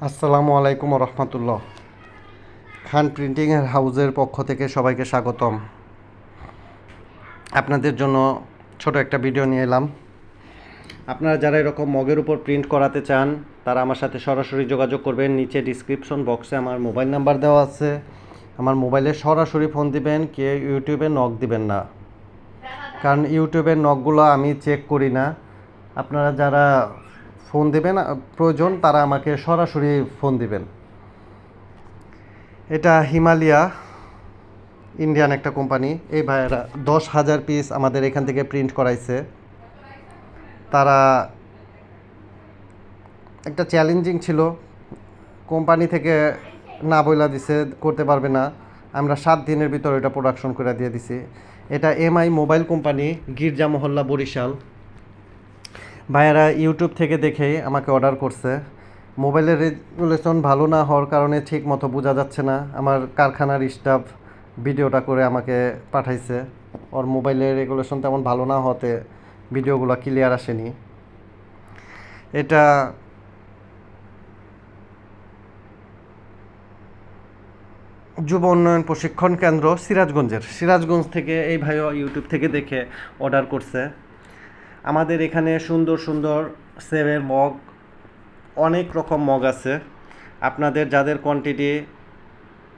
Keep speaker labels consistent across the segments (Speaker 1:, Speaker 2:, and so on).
Speaker 1: আসসালামু আলাইকুম রহমতুল্লাহ। খান প্রিন্টিং হাউসের পক্ষ থেকে সবাইকে স্বাগতম। আপনাদের জন্য ছোট একটা ভিডিও নিয়ে এলাম। আপনারা যারা এরকম মগের উপর প্রিন্ট করাতে চান তারা আমার সাথে সরাসরি যোগাযোগ করবেন। নিচে ডিসক্রিপশন বক্সে আমার মোবাইল নাম্বার দেওয়া আছে। আমার মোবাইলে সরাসরি ফোন দিবেন, কে ইউটিউবে নক দিবেন না, কারণ ইউটিউবের নকগুলো আমি চেক করি না। আপনারা যারা ফোন দিবেন প্রয়োজন তারা আমাকে সরাসরি ফোন দিবেন। এটা হিমালয়া ইন্ডিয়ান একটা কোম্পানি। এই ভাইয়েরা 10,000 পিস আমাদের এখান থেকে প্রিন্ট করাইছে। তারা একটা চ্যালেঞ্জিং ছিল, কোম্পানি থেকে না বইলা দিছে করতে পারবে না। আমরা 7 দিনের ভিতর এটা প্রোডাকশন করে দিয়ে দিছি। এটা এমআই মোবাইল কোম্পানি, গির্জা মহল্লা, বরিশাল। ভাইয়েরা ইউটিউব থেকে দেখেই আমাকে অর্ডার করছে। মোবাইলের রেজুলেশন ভালো না হওয়ার কারণে ঠিক মতো বোঝা যাচ্ছে না। আমার কারখানার স্টাফ ভিডিওটা করে আমাকে পাঠাইছে। ওর মোবাইলের রেগুলেশন তেমন ভালো না হতে ভিডিওগুলো ক্লিয়ার আসেনি। এটা যুব উন্নয়ন প্রশিক্ষণ কেন্দ্র সিরাজগঞ্জ থেকে এই ভাইও ইউটিউব থেকে দেখে অর্ডার করছে। আমাদের এখানে সুন্দর সুন্দর সেভের মগ, অনেক রকম মগ আছে। আপনাদের যাদের কোয়ান্টিটি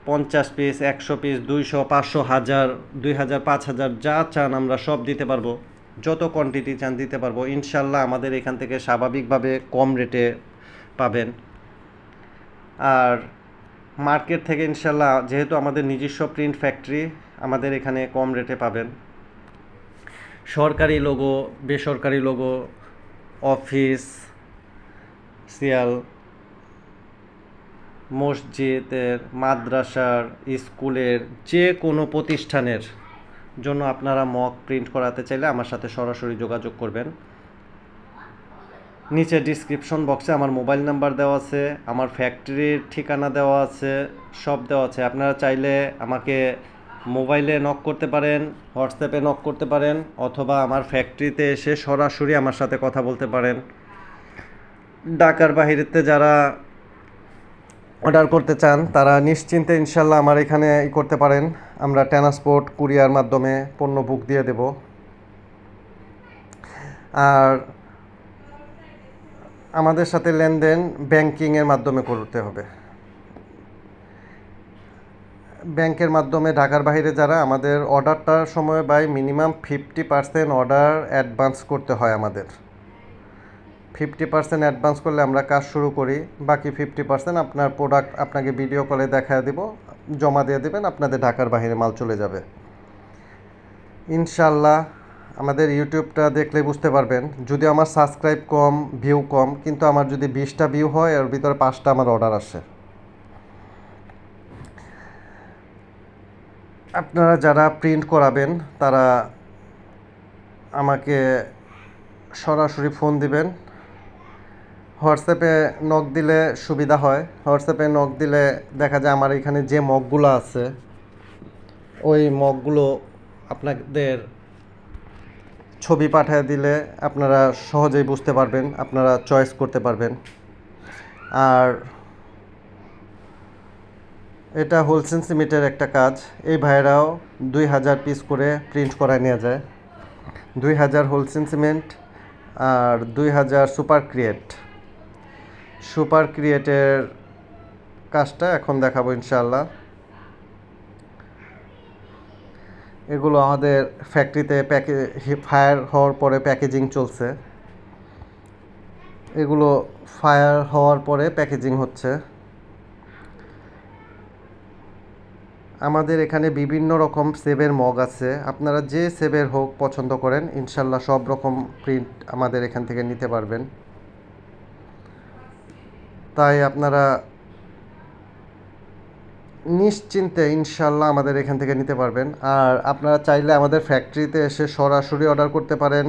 Speaker 1: 50 পিস, 100 পিস, 200, 500, 1000, 2000, 5000 যা চান আমরা সব দিতে পারবো। যত কোয়ান্টিটি চান দিতে পারবো ইনশাল্লাহ। আমাদের এখান থেকে স্বাভাবিকভাবে কম রেটে পাবেন। আর মার্কেট থেকে ইনশাল্লাহ, যেহেতু আমাদের নিজস্ব প্রিন্ট ফ্যাক্টরি, আমাদের এখানে কম রেটে পাবেন। সরকারি লোগো, বেসরকারি লোগো, অফিস, সিয়াল, মসজিদের, মাদ্রাসার, স্কুলের, যে কোনো প্রতিষ্ঠানের জন্য আপনারা মক প্রিন্ট করাতে চাইলে আমার সাথে সরাসরি যোগাযোগ করবেন। নিচে ডিসক্রিপশন বক্সে আমার মোবাইল নাম্বার দেওয়া আছে, আমার ফ্যাক্টরির ঠিকানা দেওয়া আছে, সব দেওয়া আছে। আপনারা চাইলে আমাকে মোবাইলে নক করতে পারেন, হোয়াটসঅ্যাপে নক করতে পারেন, অথবা আমার ফ্যাক্টরিতে এসে সরাসরি আমার সাথে কথা বলতে পারেন। ঢাকার বাহিরেতে যারা অর্ডার করতে চান তারা নিশ্চিন্তে ইনশাল্লাহ আমার এখানে করতে পারেন। আমরা ট্রান্সপোর্ট কুরিয়ার মাধ্যমে পণ্য বুক দিয়ে দেব। আর আমাদের সাথে লেনদেন ব্যাংকিংয়ের মাধ্যমে করতে হবে। ব্যাংকের মাধ্যমে ঢাকার বাইরে যারা, আমাদের অর্ডারটার সময় বাই মিনিমাম 50% অর্ডার অ্যাডভান্স করতে হয় আমাদের। 50% অ্যাডভান্স করলে আমরা কাজ শুরু করি। বাকি 50% আপনার প্রোডাক্ট আপনাকে ভিডিও কলে দেখায় দেব, জমা দিয়ে দেবেন, আপনাদের ঢাকার বাইরে মাল চলে যাবে ইনশাল্লাহ। আমাদের ইউটিউবটা দেখলে বুঝতে পারবেন, যদি আমার সাবস্ক্রাইব কম, ভিউ কম, কিন্তু আমার যদি 20টা ভিউ হয় এর ভিতরে 5টা আমার অর্ডার আসে। আপনারা যারা প্রিন্ট করাবেন তারা আমাকে সরাসরি ফোন দিবেন। হোয়াটসঅ্যাপে নক দিলে সুবিধা হয়। হোয়াটসঅ্যাপে নক দিলে দেখা যায় আমার এখানে যে মগগুলো আছে ওই মগগুলো আপনাদের ছবি পাঠিয়ে দিলে আপনারা সহজেই বুঝতে পারবেন, আপনারা চয়েস করতে পারবেন। আর এটা হোলসেল সিমেন্টের একটা কাজ। এই ভাইরাও 2000 পিস করে প্রিন্ট করায় নিয়ে যায়। 2000 হোলসেল সিমেন্ট আর 2000 সুপার ক্রিয়েটের কাজটা এখন দেখাবো ইনশাআল্লাহ। এগুলো আমাদের ফ্যাক্টরিতে ফায়ার হওয়ার পরে প্যাকেজিং চলছে। এগুলো ফায়ার হওয়ার পরে প্যাকেজিং হচ্ছে। আমাদের এখানে বিভিন্ন রকম সেবের মগ আছে। আপনারা যে সেবের হোক পছন্দ করেন ইনশাল্লাহ সব রকম প্রিন্ট আমাদের এখান থেকে নিতে পারবেন। তাই আপনারা নিশ্চিন্তে ইনশাল্লাহ আমাদের এখান থেকে নিতে পারবেন। আর আপনারা চাইলে আমাদের ফ্যাক্টরিতে এসে সরাসরি অর্ডার করতে পারেন,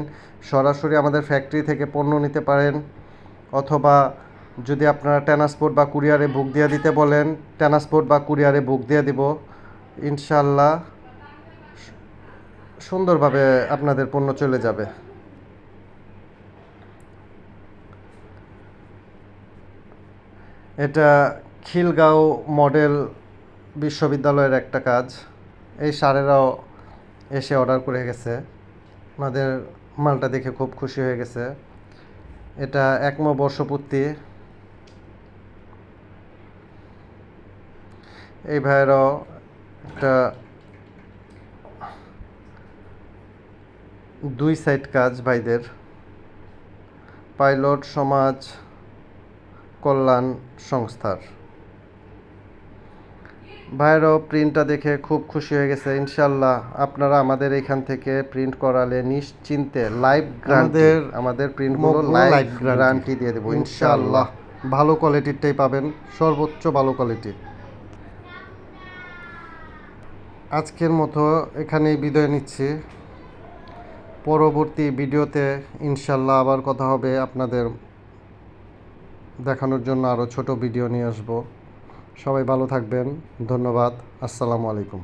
Speaker 1: সরাসরি আমাদের ফ্যাক্টরি থেকে পণ্য নিতে পারেন। অথবা যদি আপনারা ট্রান্সপোর্ট বা কুরিয়ারে বুক দিয়ে দিতে বলেন, ট্রান্সপোর্ট বা কুরিয়ারে বুক দিয়ে দিব ইনশাল্লাহ। সুন্দরভাবে আপনাদের পণ্য চলে যাবে। এটা খিলগাঁও মডেল বিশ্ববিদ্যালয়ের একটা কাজ। এই স্যারেরাও এসে অর্ডার করে গেছে, ওনাদের মালটা দেখে খুব খুশি হয়ে গেছে। এটা একম বর্ষপূর্তি। এই ভাইয়েরও একটা 2 সাইড কাজ ভাইদের, পাইলট সমাজ কল্যাণ সংস্থার। ভাইয়েরও প্রিন্টটা দেখে খুব খুশি হয়ে গেছে। ইনশাল্লাহ আপনারা আমাদের এখান থেকে প্রিন্ট করালে নিশ্চিন্তে লাইভ গ্যারান্টি, আমাদের প্রিন্টগুলো লাইভ গ্যারান্টি দিয়ে দেবো ইনশাল্লাহ। ভালো কোয়ালিটিরটাই পাবেন, সর্বোচ্চ ভালো কোয়ালিটি। আজকের মতো এখানেই বিদায় নিচ্ছি। পরবর্তী ভিডিওতে ইনশাল্লাহ আবার কথা হবে, আপনাদের দেখানোর জন্য আরও ছোট ভিডিও নিয়ে আসবো। সবাই ভালো থাকবেন, ধন্যবাদ, আসসালামু আলাইকুম।